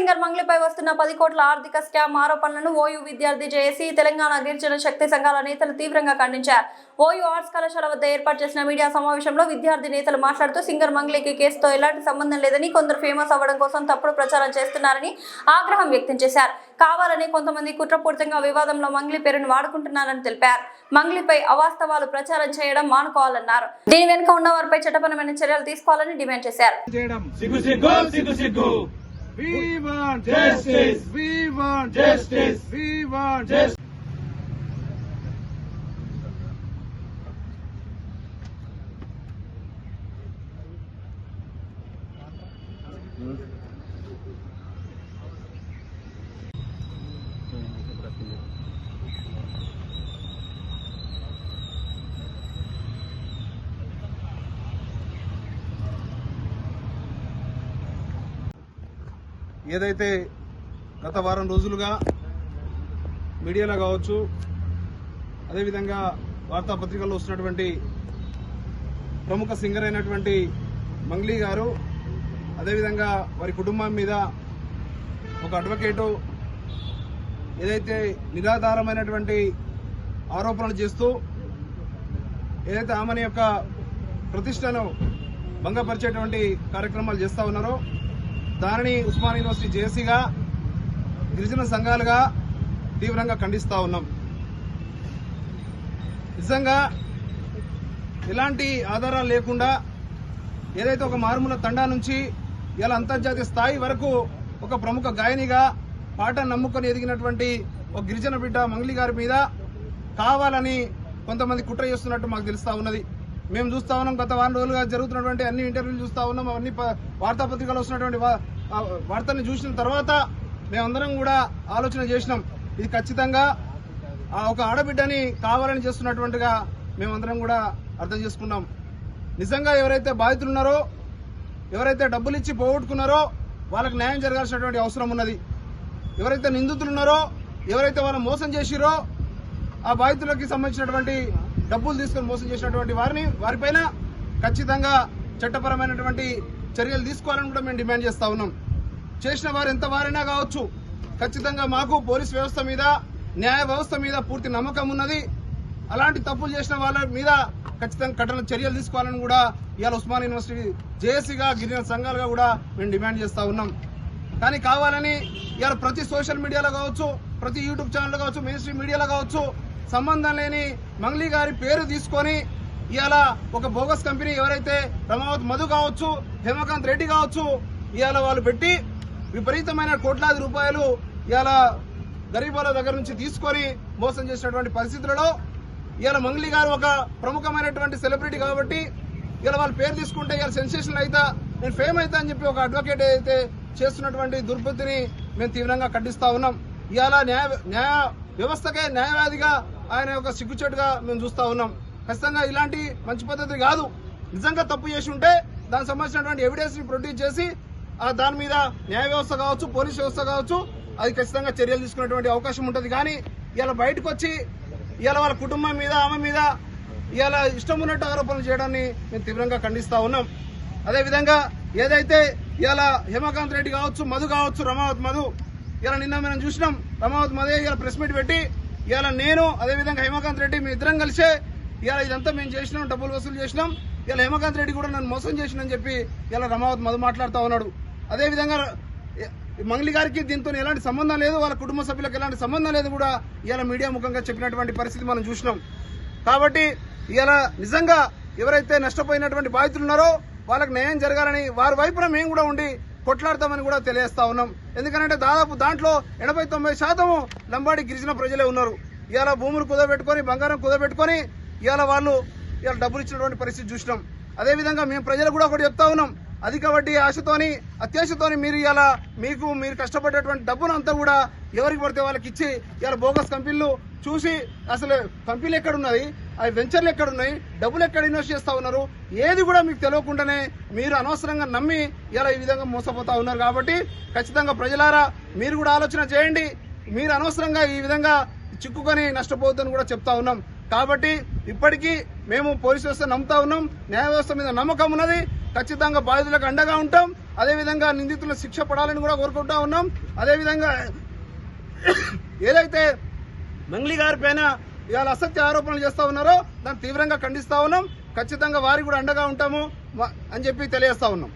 Singer మంగ్లీపై వస్తున్న 10 కోట్ల ఆర్థిక స్కామ్ ఆరోపణలను ఓయూ విద్యార్థి జేఏసీ తెలంగాణ గిరిజన శక్తి సంఘాల నేతలు తీవ్రంగా ఖండించారు. ఓయూ ఆర్ట్స్ కళాశాల వద్ద ఏర్పాటు చేసిన మీడియా సమావేశంలో విద్యార్థి నేతలు మాట్లాడుతూ సింగర్ మంగ్లీకి కేసుతో ఎలాంటి సంబంధం లేదని, కొందరు ఫేమస్ అవ్వడం కోసం తప్పుడు ప్రచారం చేస్తున్నారని ఆగ్రహం వ్యక్తం చేశారు. కావాలని కొంతమంది కుట్రపూరితంగా వివాదంలో మంగ్లీ పేరును వాడుకుంటున్నారని తెలిపారు. మంగ్లీపై అవాస్తవాలు ప్రచారం చేయడం మానుకోవాలన్నారు. దీని వెనుక ఉన్న వారిపై చట్టపరమైన చర్యలు తీసుకోవాలని డిమాండ్ చేశారు. We want justice. We want justice. We want justice. ఏదైతే గత వారం రోజులుగా మీడియాలో కావచ్చు, అదేవిధంగా వార్తాపత్రికల్లో వస్తున్నటువంటి ప్రముఖ సింగర్ అయినటువంటి మంగ్లీ గారు, అదేవిధంగా వారి కుటుంబం మీద ఒక అడ్వకేటు ఏదైతే నిరాధారమైనటువంటి ఆరోపణలు చేస్తూ ఏదైతే ఆమెని యొక్క ప్రతిష్టను భంగపరిచేటువంటి కార్యక్రమాలు చేస్తూ ఉన్నారో దానిని ఉస్మానియా యూనివర్సిటీ జేఏసీగా గిరిజన సంఘాలుగా తీవ్రంగా ఖండిస్తా ఉన్నాం. నిజంగా ఎలాంటి ఆధారాలు లేకుండా ఏదైతే ఒక మారుమూల తండా నుంచి ఇలా అంతర్జాతీయ స్థాయి వరకు ఒక ప్రముఖ గాయనిగా పాటను నమ్ముకొని ఎదిగినటువంటి ఒక గిరిజన బిడ్డ మంగ్లీ గారి మీద కావాలని కొంతమంది కుట్ర చేస్తున్నట్టు మాకు తెలుస్తా ఉన్నది. మేము చూస్తా ఉన్నాం, గత వారం రోజులుగా జరుగుతున్నటువంటి అన్ని ఇంటర్వ్యూలు చూస్తా ఉన్నాం, అన్ని వార్తాపత్రికలు వస్తున్నటువంటి వార్తల్ని చూసిన తర్వాత మేమందరం కూడా ఆలోచన చేసినాం, ఇది ఖచ్చితంగా ఒక ఆడబిడ్డని కావాలని చేస్తున్నటువంటిగా మేమందరం కూడా అర్థం చేసుకున్నాం. నిజంగా ఎవరైతే బాధితులున్నారో, ఎవరైతే డబ్బులు ఇచ్చి పోగొట్టుకున్నారో వాళ్ళకి న్యాయం జరగాల్సినటువంటి అవసరం ఉన్నది. ఎవరైతే నిందితులున్నారో, ఎవరైతే వాళ్ళని మోసం చేసిరో, ఆ బాధితులకి సంబంధించినటువంటి డబ్బులు తీసుకొని మోసం చేసినటువంటి వారిపైన ఖచ్చితంగా చట్టపరమైనటువంటి చర్యలు తీసుకోవాలని కూడా మేము డిమాండ్ చేస్తా ఉన్నాం. చేసిన వారు ఎంత వారైనా కావచ్చు, ఖచ్చితంగా మాకు పోలీస్ వ్యవస్థ మీద, న్యాయ వ్యవస్థ మీద పూర్తి నమ్మకం ఉన్నది. అలాంటి తప్పులు చేసిన వాళ్ళ మీద ఖచ్చితంగా కఠిన చర్యలు తీసుకోవాలని కూడా ఇవాళ ఉస్మానియా యూనివర్సిటీ జేఏసీగా గిరిజన సంఘాలుగా కూడా మేము డిమాండ్ చేస్తా ఉన్నాం. కానీ కావాలని ఇవాళ ప్రతి సోషల్ మీడియాలో కావచ్చు, ప్రతి యూట్యూబ్ ఛానల్లో కావచ్చు, మెయిన్ స్ట్రీమ్ మీడియాలో కావచ్చు, సంబంధం లేని మంగ్లీ గారి పేరు తీసుకొని ఇవాళ ఒక బోగస్ కంపెనీ ఎవరైతే రమావత్ మధు కావచ్చు, హేమకాంత్ రెడ్డి కావచ్చు, ఇవాళ వాళ్ళు పెట్టి విపరీతమైన కోట్లాది రూపాయలు ఇవాళ గరీబుల దగ్గర నుంచి తీసుకొని మోసం చేసినటువంటి పరిస్థితులలో ఇవాళ మంగ్లీ గారు ఒక ప్రముఖమైనటువంటి సెలబ్రిటీ కాబట్టి ఇవాళ వాళ్ళ పేరు తీసుకుంటే ఇవాళ సెన్సేషన్ అయితే నేను ఫేమ్ అవుతా అని చెప్పి ఒక అడ్వకేట్ అయితే చేస్తున్నటువంటి దుర్బుద్ధిని మేము తీవ్రంగా ఖండిస్తా ఉన్నాం. ఇవాళ న్యాయ వ్యవస్థకే న్యాయవాదిగా ఆయన ఒక సిగ్గుచేటుగా మేము చూస్తా ఉన్నాం. ఖచ్చితంగా ఇలాంటి మంచి పద్ధతి కాదు. నిజంగా తప్పు చేసి ఉంటే దానికి సంబంధించినటువంటి ఎవిడెన్స్ ని ప్రొడ్యూస్ చేసి దాని మీద న్యాయ వ్యవస్థ కావచ్చు, పోలీస్ వ్యవస్థ కావచ్చు, అది ఖచ్చితంగా చర్యలు తీసుకునేటువంటి అవకాశం ఉంటుంది. కానీ ఇలా బయటకు వచ్చి ఇలా వాళ్ళ కుటుంబం మీద, ఆమె మీద ఇలా ఇష్టం ఉన్నట్టు ఆరోపణలు చేయడాన్ని మేము తీవ్రంగా ఖండిస్తా ఉన్నాం. అదేవిధంగా ఏదైతే ఇలా హేమకాంత్ రెడ్డి కావచ్చు, మధు కావచ్చు, రమావత్ మధు, ఇలా నిన్న మనం చూసినాం, రమావత్ మధు ఇలా ప్రెస్ మీట్ పెట్టి ఇలా నేను అదేవిధంగా హేమకాంత్ రెడ్డి మేము ఇద్దరం కలిసే ఇలా ఇదంతా మేము చేసినాం, డబ్బులు వసూలు చేసినాం, ఇలా హేమకాంత్ రెడ్డి కూడా నన్ను మోసం చేసినని చెప్పి ఇలా రమావత్ మధు మాట్లాడుతూ ఉన్నాడు. అదేవిధంగా మంగ్లీ గారికి దీంతో ఎలాంటి సంబంధం లేదు, వాళ్ళ కుటుంబ సభ్యులకు ఎలాంటి సంబంధం లేదు కూడా ఇలా మీడియా ముఖంగా చెప్పినటువంటి పరిస్థితి మనం చూసినాం. కాబట్టి ఇలా నిజంగా ఎవరైతే నష్టపోయినటువంటి బాధితులు ఉన్నారో వాళ్ళకి న్యాయం జరగాలని వారి వైపున మేము కూడా ఉండి కొట్లాడతామని కూడా తెలియజేస్తా ఉన్నాం. ఎందుకంటే దాదాపు దాంట్లో 80-90% లంబాడి గిరిజన ప్రజలే ఉన్నారు. ఇవాళ భూములు కుదబెట్టుకొని, బంగారం కుదబెట్టుకొని ఇవాళ వాళ్ళు ఇవాళ డబ్బులు ఇచ్చినటువంటి పరిస్థితి చూసినాం. అదేవిధంగా మేము ప్రజలకు కూడా ఒకటి చెప్తా ఉన్నాం, అధిక వడ్డీ ఆశతోని, అత్యాశతోని మీరు ఇలా మీరు కష్టపడేటువంటి డబ్బును అంతా కూడా ఎవరికి పడితే వాళ్ళకి ఇచ్చి ఇలా బోగస్ కంపెనీలు చూసి అసలు కంపెనీలు ఎక్కడున్నది, అవి వెంచర్లు ఎక్కడున్నాయి, డబ్బులు ఎక్కడ ఇన్వెస్ట్ చేస్తా ఉన్నారు, ఏది కూడా మీకు తెలియకుండానే మీరు అనవసరంగా నమ్మి ఇలా ఈ విధంగా మోసపోతా ఉన్నారు. కాబట్టి ఖచ్చితంగా ప్రజలారా మీరు కూడా ఆలోచన చేయండి. మీరు అనవసరంగా ఈ విధంగా చిక్కుకొని నష్టపోవద్దని కూడా చెప్తా ఉన్నాం. కాబట్టి ఇప్పటికీ మేము పోలీసు వ్యవస్థ నమ్ముతా ఉన్నాం, న్యాయ వ్యవస్థ మీద నమ్మకం ఉన్నది. ఖచ్చితంగా బాధితులకు అండగా ఉంటాం. అదేవిధంగా నిందితుల శిక్ష పడాలని కూడా కోరుకుంటా ఉన్నాం. అదేవిధంగా ఏదైతే మంగ్లీ గారి పైన ఇవాళ అసత్య ఆరోపణలు చేస్తా ఉన్నారో దాన్ని తీవ్రంగా ఖండిస్తా ఉన్నాం. ఖచ్చితంగా వారికి కూడా అండగా ఉంటాము అని చెప్పి తెలియజేస్తా ఉన్నాం.